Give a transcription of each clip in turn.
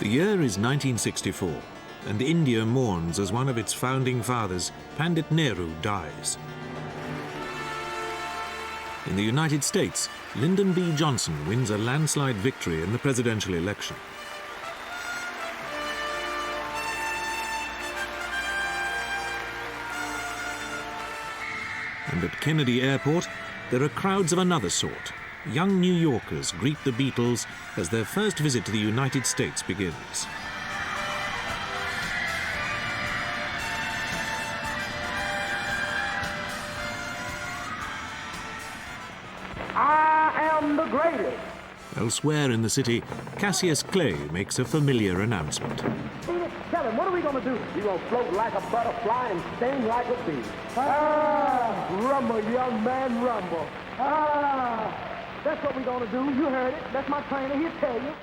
The year is 1964, and India mourns as one of its founding fathers, Pandit Nehru, dies. In the United States, Lyndon B. Johnson wins a landslide victory in the presidential election. And at Kennedy Airport, there are crowds of another sort. Young New Yorkers greet the Beatles as their first visit to the United States begins. I am the greatest. Elsewhere in the city, Cassius Clay makes a familiar announcement. Tell him, what are we going to do? You're going to float like a butterfly and sting like a bee. Ah, rumble, young man, rumble. Ah, that's what we're going to do. You heard it. That's my trainer. He'll tell you.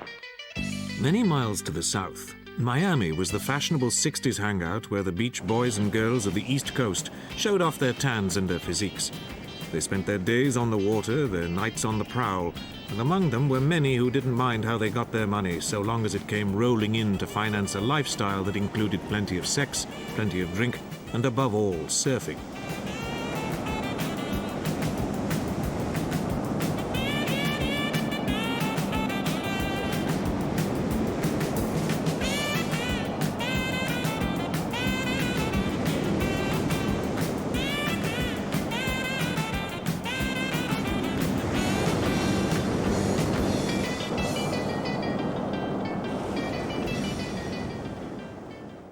Many miles to the south, Miami was the fashionable 60s hangout where the beach boys and girls of the East Coast showed off their tans and their physiques. They spent their days on the water, their nights on the prowl, and among them were many who didn't mind how they got their money so long as it came rolling in to finance a lifestyle that included plenty of sex, plenty of drink, and above all, surfing.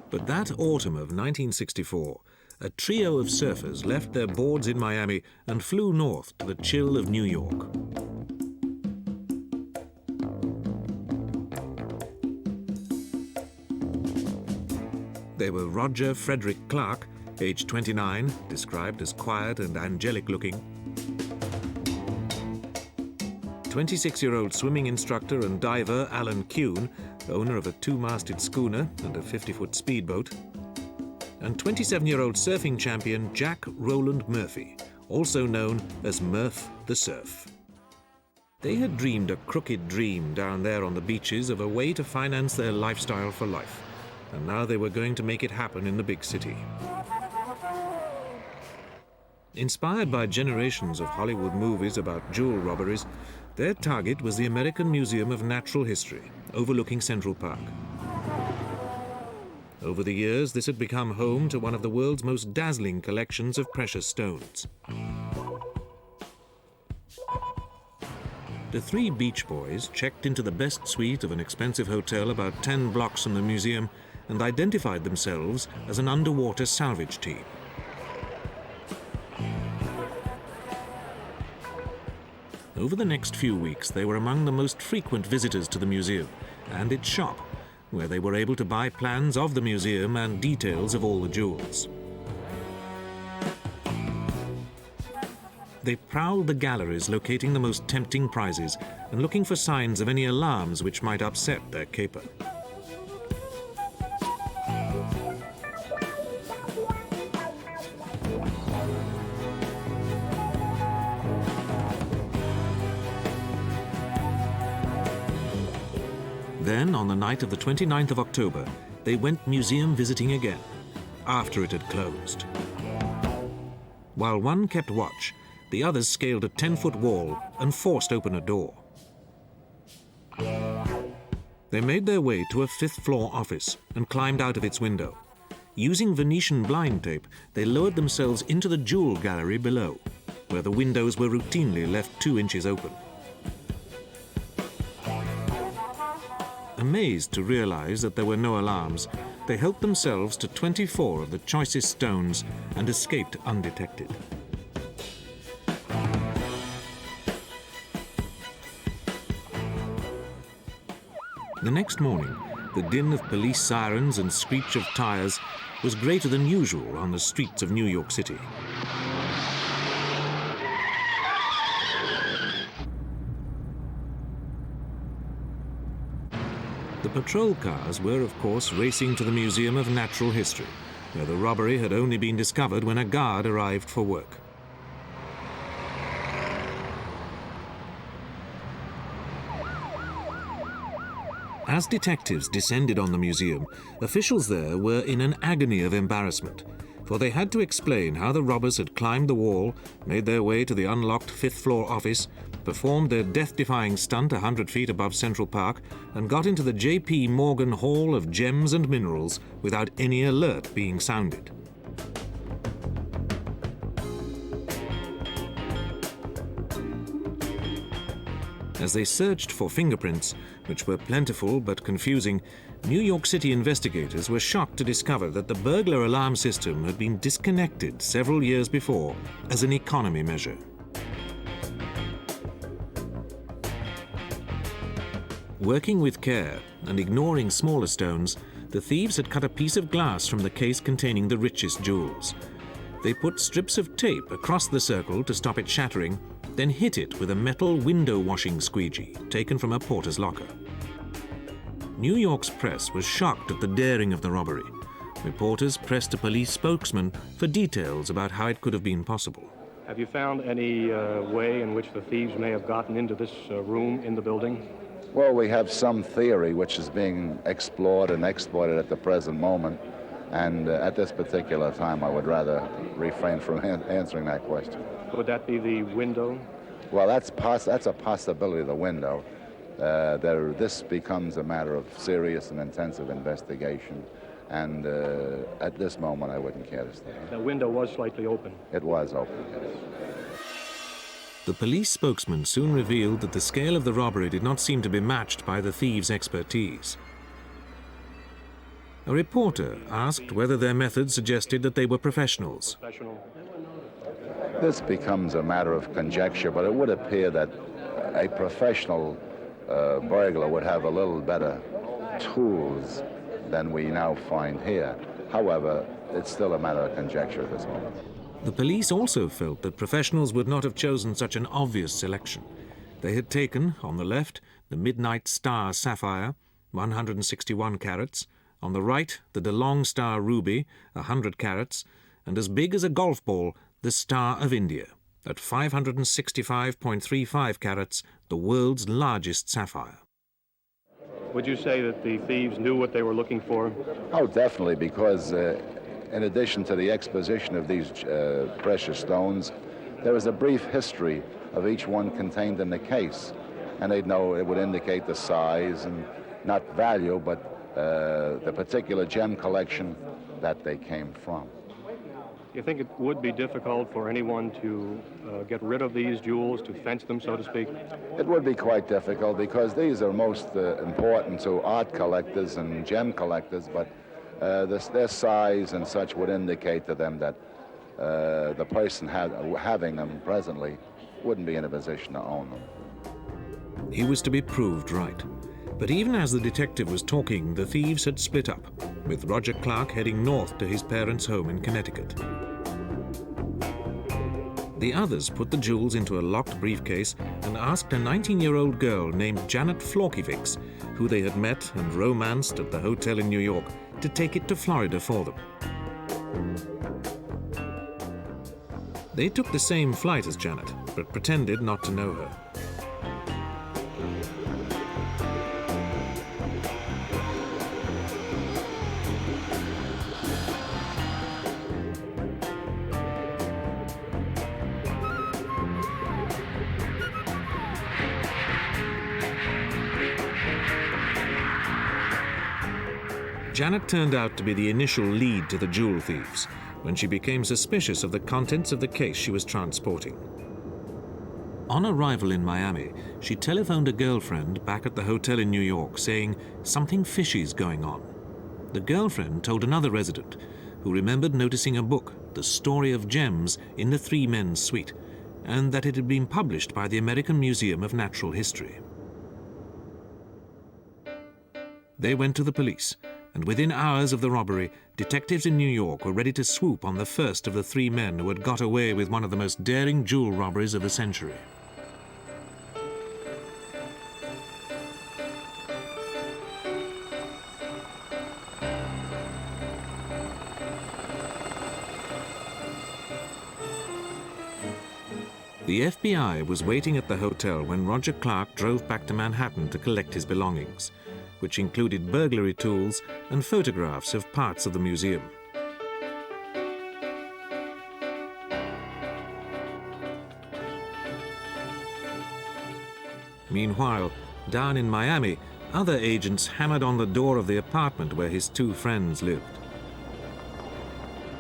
But that autumn of 1964, a trio of surfers left their boards in Miami and flew north to the chill of New York. They were Roger Frederick Clark, age 29, described as quiet and angelic-looking, 26-year-old swimming instructor and diver Alan Kuhn, owner of a two-masted schooner and a 50-foot speedboat, and 27-year-old surfing champion Jack Roland Murphy, also known as Murph the Surf. They had dreamed a crooked dream down there on the beaches of a way to finance their lifestyle for life, and now they were going to make it happen in the big city. Inspired by generations of Hollywood movies about jewel robberies, their target was the American Museum of Natural History, overlooking Central Park. Over the years, this had become home to one of the world's most dazzling collections of precious stones. The three beach boys checked into the best suite of an expensive hotel about 10 blocks from the museum and identified themselves as an underwater salvage team. Over the next few weeks, they were among the most frequent visitors to the museum and its shop, where they were able to buy plans of the museum and details of all the jewels. They prowled the galleries, locating the most tempting prizes and looking for signs of any alarms which might upset their caper. Then, on the night of the 29th of October, they went museum visiting again, after it had closed. While one kept watch, the others scaled a 10-foot wall and forced open a door. They made their way to a 5th-floor office and climbed out of its window. Using Venetian blind tape, they lowered themselves into the jewel gallery below, where the windows were routinely left 2 inches open. Amazed to realize that there were no alarms, they helped themselves to 24 of the choicest stones and escaped undetected. The next morning, the din of police sirens and screech of tires was greater than usual on the streets of New York City. The patrol cars were, of course, racing to the Museum of Natural History, where the robbery had only been discovered when a guard arrived for work. As detectives descended on the museum, officials there were in an agony of embarrassment, for they had to explain how the robbers had climbed the wall, made their way to the unlocked fifth-floor office, performed their death-defying stunt 100 feet above Central Park, and got into the J.P. Morgan Hall of Gems and Minerals without any alert being sounded. As they searched for fingerprints, which were plentiful but confusing, New York City investigators were shocked to discover that the burglar alarm system had been disconnected several years before as an economy measure. Working with care and ignoring smaller stones, the thieves had cut a piece of glass from the case containing the richest jewels. They put strips of tape across the circle to stop it shattering, then hit it with a metal window washing squeegee taken from a porter's locker. New York's press was shocked at the daring of the robbery. Reporters pressed a police spokesman for details about how it could have been possible. Have you found any way in which the thieves may have gotten into this room in the building? Well, we have some theory which is being explored and exploited at the present moment. And at this particular time, I would rather refrain from answering that question. Would that be the window? Well, that's a possibility, the window. This becomes a matter of serious and intensive investigation. And at this moment, I wouldn't care to say. The window was slightly open. It was open, yes. The police spokesman soon revealed that the scale of the robbery did not seem to be matched by the thieves' expertise. A reporter asked whether their method suggested that they were professionals. This becomes a matter of conjecture, but it would appear that a professional burglar would have a little better tools than we now find here. However, it's still a matter of conjecture at this moment. The police also felt that professionals would not have chosen such an obvious selection. They had taken, on the left, the Midnight Star Sapphire, 161 carats, on the right, the DeLong Star Ruby, 100 carats, and as big as a golf ball, the Star of India, at 565.35 carats, the world's largest sapphire. Would you say that the thieves knew what they were looking for? Oh, definitely, because in addition to the exposition of these precious stones, there is a brief history of each one contained in the case. And they'd know it would indicate the size and not value, but the particular gem collection that they came from. Do you think it would be difficult for anyone to get rid of these jewels, to fence them, so to speak? It would be quite difficult because these are most important to art collectors and gem collectors, but their size and such would indicate to them that the person having them presently wouldn't be in a position to own them. He was to be proved right. But even as the detective was talking, the thieves had split up, with Roger Clark heading north to his parents' home in Connecticut. The others put the jewels into a locked briefcase and asked a 19-year-old girl named Janet Florkiewicz, who they had met and romanced at the hotel in New York, to take it to Florida for them. They took the same flight as Janet, but pretended not to know her. Janet turned out to be the initial lead to the jewel thieves when she became suspicious of the contents of the case she was transporting. On arrival in Miami, she telephoned a girlfriend back at the hotel in New York saying something fishy's going on. The girlfriend told another resident who remembered noticing a book, The Story of Gems, in the three men's suite, and that it had been published by the American Museum of Natural History. They went to the police, and within hours of the robbery, detectives in New York were ready to swoop on the first of the three men who had got away with one of the most daring jewel robberies of the century. The FBI was waiting at the hotel when Roger Clark drove back to Manhattan to collect his belongings. which included burglary tools and photographs of parts of the museum. Meanwhile, down in Miami, other agents hammered on the door of the apartment where his two friends lived.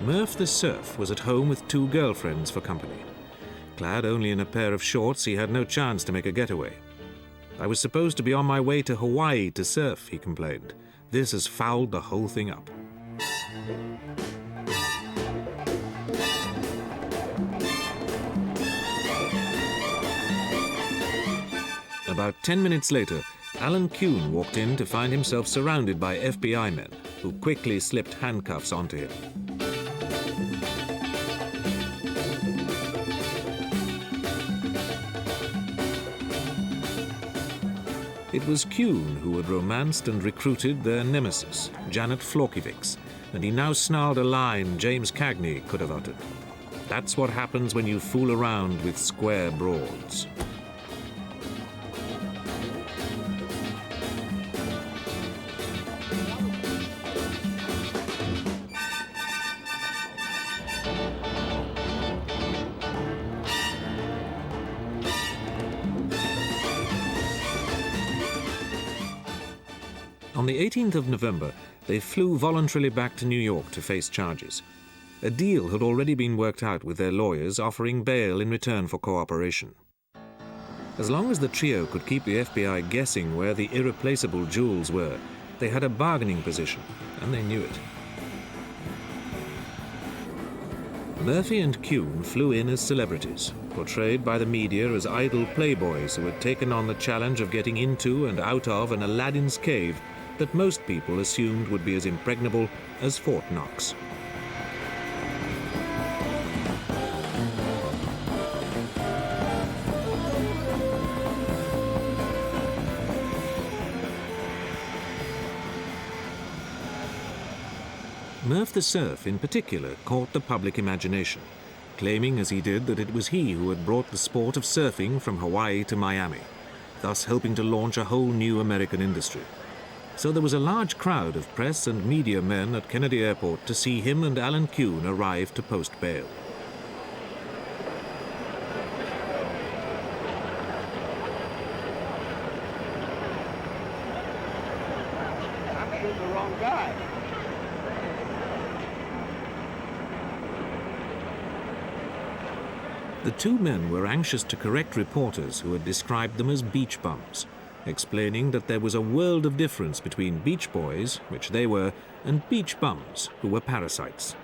Murph the Surf was at home with two girlfriends for company. Clad only in a pair of shorts, he had no chance to make a getaway. "I was supposed to be on my way to Hawaii to surf," he complained. "This has fouled the whole thing up." About 10 minutes later, Alan Kuhn walked in to find himself surrounded by FBI men, who quickly slipped handcuffs onto him. It was Kuhn who had romanced and recruited their nemesis, Janet Florkiewicz, and he now snarled a line James Cagney could have uttered. That's what happens when you fool around with square broads. On the 18th of November, they flew voluntarily back to New York to face charges. A deal had already been worked out with their lawyers offering bail in return for cooperation. As long as the trio could keep the FBI guessing where the irreplaceable jewels were, they had a bargaining position, and they knew it. Murphy and Kuhn flew in as celebrities, portrayed by the media as idle playboys who had taken on the challenge of getting into and out of an Aladdin's cave that most people assumed would be as impregnable as Fort Knox. Murph the Surf, in particular, caught the public imagination, claiming as he did that it was he who had brought the sport of surfing from Hawaii to Miami, thus helping to launch a whole new American industry. So there was a large crowd of press and media men at Kennedy Airport to see him and Alan Kuhn arrive to post bail. I'm shooting the wrong guy. The two men were anxious to correct reporters who had described them as beach bums, explaining that there was a world of difference between beach boys, which they were, and beach bums, who were parasites.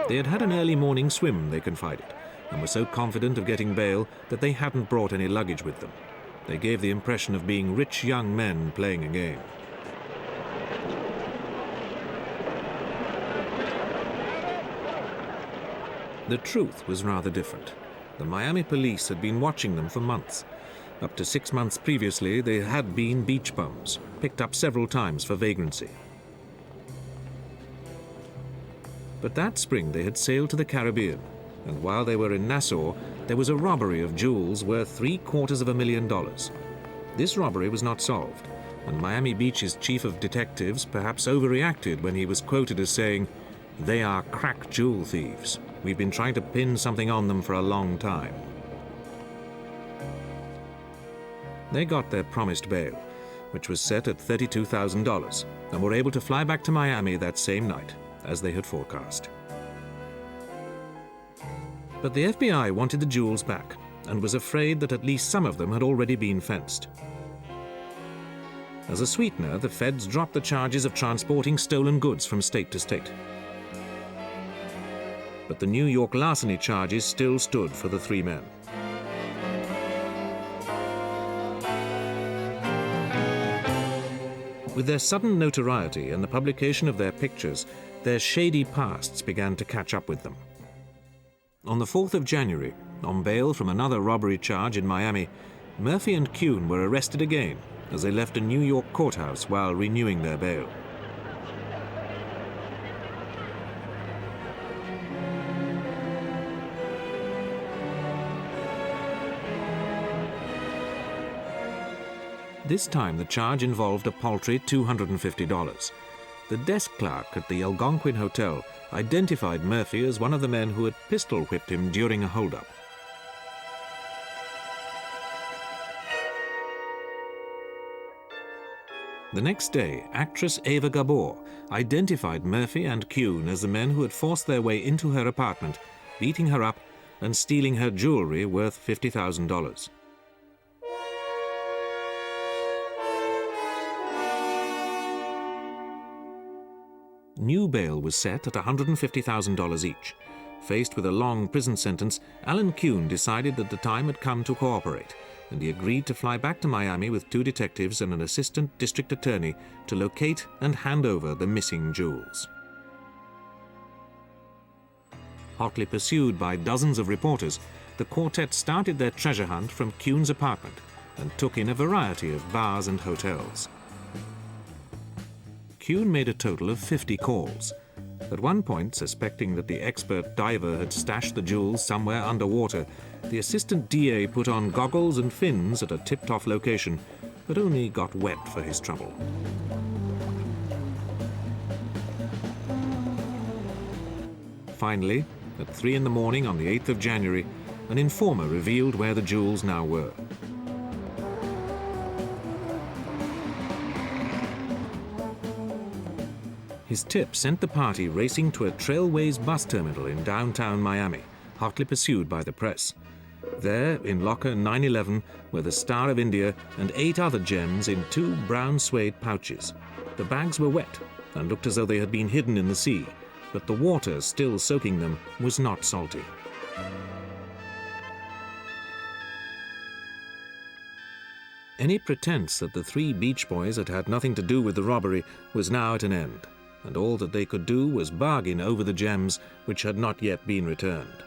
They had had an early morning swim, they confided, and were so confident of getting bail that they hadn't brought any luggage with them. They gave the impression of being rich young men playing a game. The truth was rather different. The Miami police had been watching them for months. Up to 6 months previously, they had been beach bums, picked up several times for vagrancy. But that spring they had sailed to the Caribbean, and while they were in Nassau, there was a robbery of jewels worth $750,000. This robbery was not solved, and Miami Beach's chief of detectives perhaps overreacted when he was quoted as saying, "They are crack jewel thieves. We've been trying to pin something on them for a long time." They got their promised bail, which was set at $32,000, and were able to fly back to Miami that same night, as they had forecast. But the FBI wanted the jewels back, and was afraid that at least some of them had already been fenced. As a sweetener, the feds dropped the charges of transporting stolen goods from state to state. But the New York larceny charges still stood for the three men. With their sudden notoriety and the publication of their pictures, their shady pasts began to catch up with them. On the 4th of January, on bail from another robbery charge in Miami, Murphy and Kuhn were arrested again as they left a New York courthouse while renewing their bail. This time the charge involved a paltry $250. The desk clerk at the Algonquin Hotel identified Murphy as one of the men who had pistol-whipped him during a hold-up. The next day, actress Ava Gabor identified Murphy and Kuhn as the men who had forced their way into her apartment, beating her up and stealing her jewelry worth $50,000. New bail was set at $150,000 each. Faced with a long prison sentence, Alan Kuhn decided that the time had come to cooperate, and he agreed to fly back to Miami with 2 detectives and an assistant district attorney to locate and hand over the missing jewels. Hotly pursued by dozens of reporters, the quartet started their treasure hunt from Kuhn's apartment and took in a variety of bars and hotels. Kuhn made a total of 50 calls. At one point, suspecting that the expert diver had stashed the jewels somewhere underwater, the assistant DA put on goggles and fins at a tipped-off location, but only got wet for his trouble. Finally, at 3 in the morning on the 8th of January, an informer revealed where the jewels now were. His tip sent the party racing to a Trailways bus terminal in downtown Miami, hotly pursued by the press. There, in locker 911, were the Star of India and 8 other gems in 2 brown suede pouches. The bags were wet and looked as though they had been hidden in the sea, but the water still soaking them was not salty. Any pretense that the 3 Beach Boys had had nothing to do with the robbery was now at an end, and all that they could do was bargain over the gems which had not yet been returned.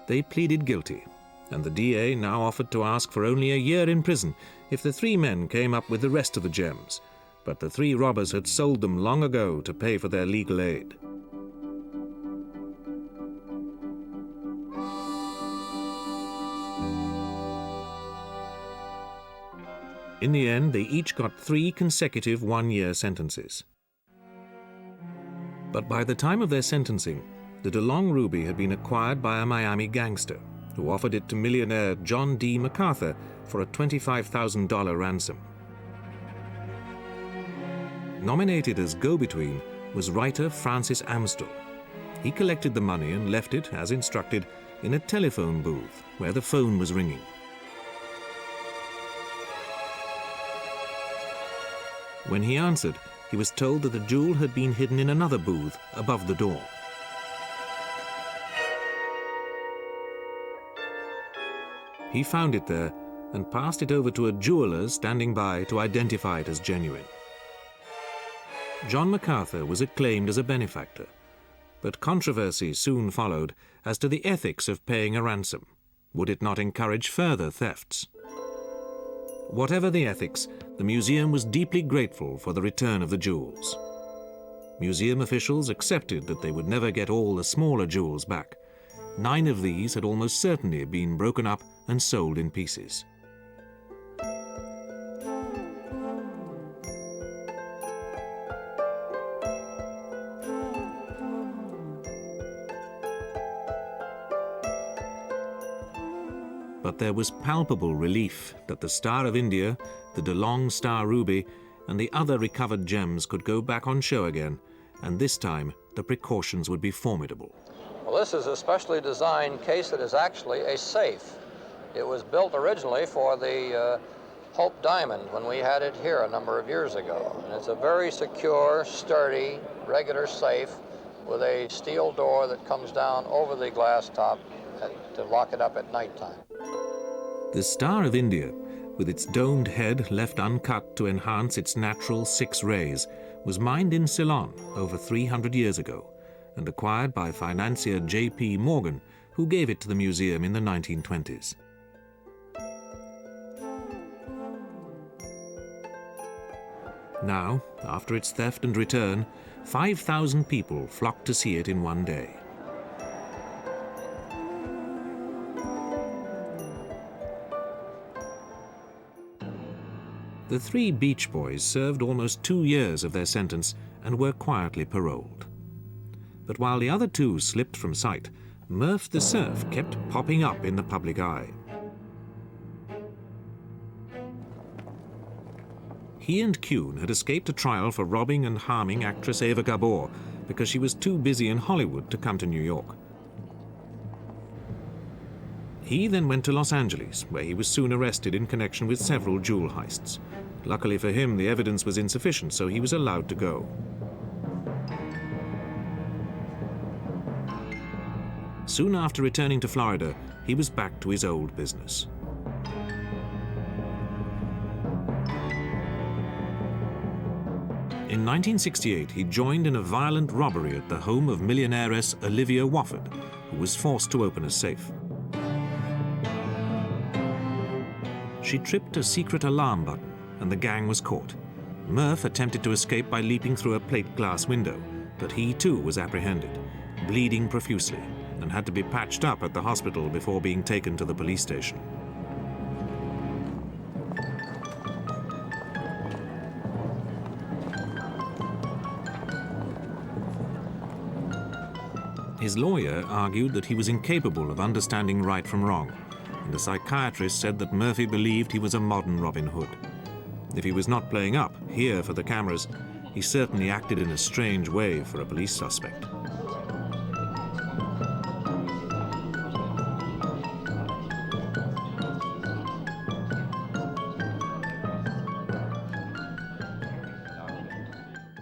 They pleaded guilty, and the DA now offered to ask for only a year in prison if the 3 men came up with the rest of the gems, but the 3 robbers had sold them long ago to pay for their legal aid. In the end, they each got 3 consecutive 1-year sentences. But by the time of their sentencing, the DeLong ruby had been acquired by a Miami gangster who offered it to millionaire John D. MacArthur for a $25,000 ransom. Nominated as go-between was writer Francis Amstel. He collected the money and left it, as instructed, in a telephone booth where the phone was ringing. When he answered, he was told that the jewel had been hidden in another booth above the door. He found it there and passed it over to a jeweler standing by to identify it as genuine. John MacArthur was acclaimed as a benefactor, but controversy soon followed as to the ethics of paying a ransom. Would it not encourage further thefts? Whatever the ethics, the museum was deeply grateful for the return of the jewels. Museum officials accepted that they would never get all the smaller jewels back. 9 of these had almost certainly been broken up and sold in pieces. But there was palpable relief that the Star of India, the DeLong Star Ruby, and the other recovered gems could go back on show again, and this time the precautions would be formidable. Well, this is a specially designed case that is actually a safe. It was built originally for the Hope Diamond when we had it here a number of years ago. And it's a very secure, sturdy, regular safe with a steel door that comes down over the glass top to lock it up at nighttime. The Star of India, with its domed head left uncut to enhance its natural 6 rays, was mined in Ceylon over 300 years ago and acquired by financier J.P. Morgan, who gave it to the museum in the 1920s. Now, after its theft and return, 5,000 people flocked to see it in one day. The three Beach Boys served almost 2 years of their sentence and were quietly paroled. But while the other two slipped from sight, Murph the Surf kept popping up in the public eye. He and Kuhn had escaped a trial for robbing and harming actress Eva Gabor because she was too busy in Hollywood to come to New York. He then went to Los Angeles, where he was soon arrested in connection with several jewel heists. Luckily for him, the evidence was insufficient, so he was allowed to go. Soon after returning to Florida, he was back to his old business. In 1968, he joined in a violent robbery at the home of millionairess Olivia Wofford, who was forced to open a safe. She tripped a secret alarm button, and the gang was caught. Murph attempted to escape by leaping through a plate glass window, but he too was apprehended, bleeding profusely, and had to be patched up at the hospital before being taken to the police station. His lawyer argued that he was incapable of understanding right from wrong, and a psychiatrist said that Murphy believed he was a modern Robin Hood. If he was not playing up here for the cameras, he certainly acted in a strange way for a police suspect.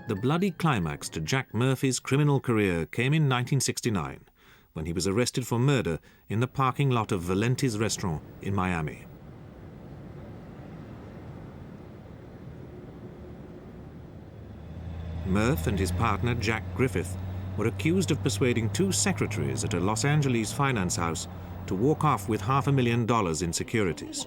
The bloody climax to Jack Murphy's criminal career came in 1969, when he was arrested for murder in the parking lot of Valenti's restaurant in Miami. Murph and his partner Jack Griffith were accused of persuading two secretaries at a Los Angeles finance house to walk off with $500,000 in securities.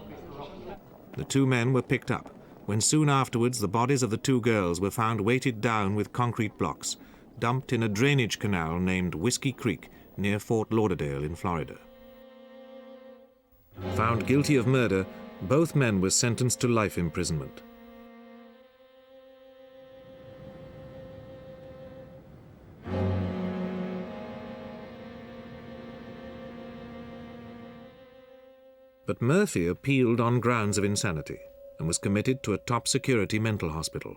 The two men were picked up, when soon afterwards the bodies of the two girls were found weighted down with concrete blocks, dumped in a drainage canal named Whiskey Creek near Fort Lauderdale in Florida. Found guilty of murder, both men were sentenced to life imprisonment. But Murphy appealed on grounds of insanity and was committed to a top-security mental hospital.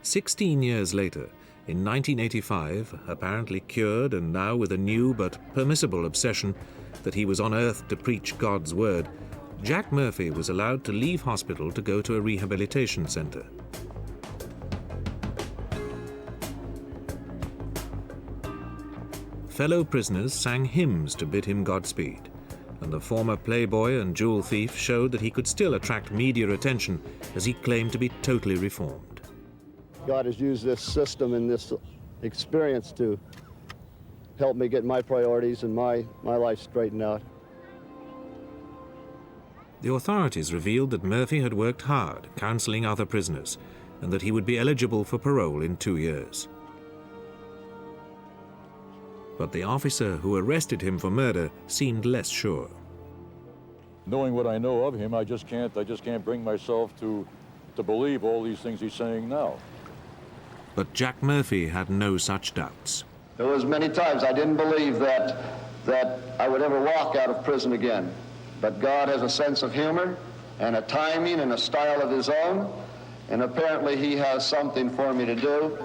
"16 years later, in 1985, apparently cured and now with a new but permissible obsession that he was on earth to preach God's word, Jack Murphy was allowed to leave hospital to go to a rehabilitation center. Fellow prisoners sang hymns to bid him Godspeed, and the former playboy and jewel thief showed that he could still attract media attention as he claimed to be totally reformed. God has used this system and this experience to help me get my priorities and my life straightened out. The authorities revealed that Murphy had worked hard counseling other prisoners and that he would be eligible for parole in 2 years. But the officer who arrested him for murder seemed less sure. Knowing what I know of him, I just can't bring myself to believe all these things he's saying now. But Jack Murphy had no such doubts. There was many times I didn't believe that I would ever walk out of prison again. But God has a sense of humor and a timing and a style of his own, and apparently he has something for me to do.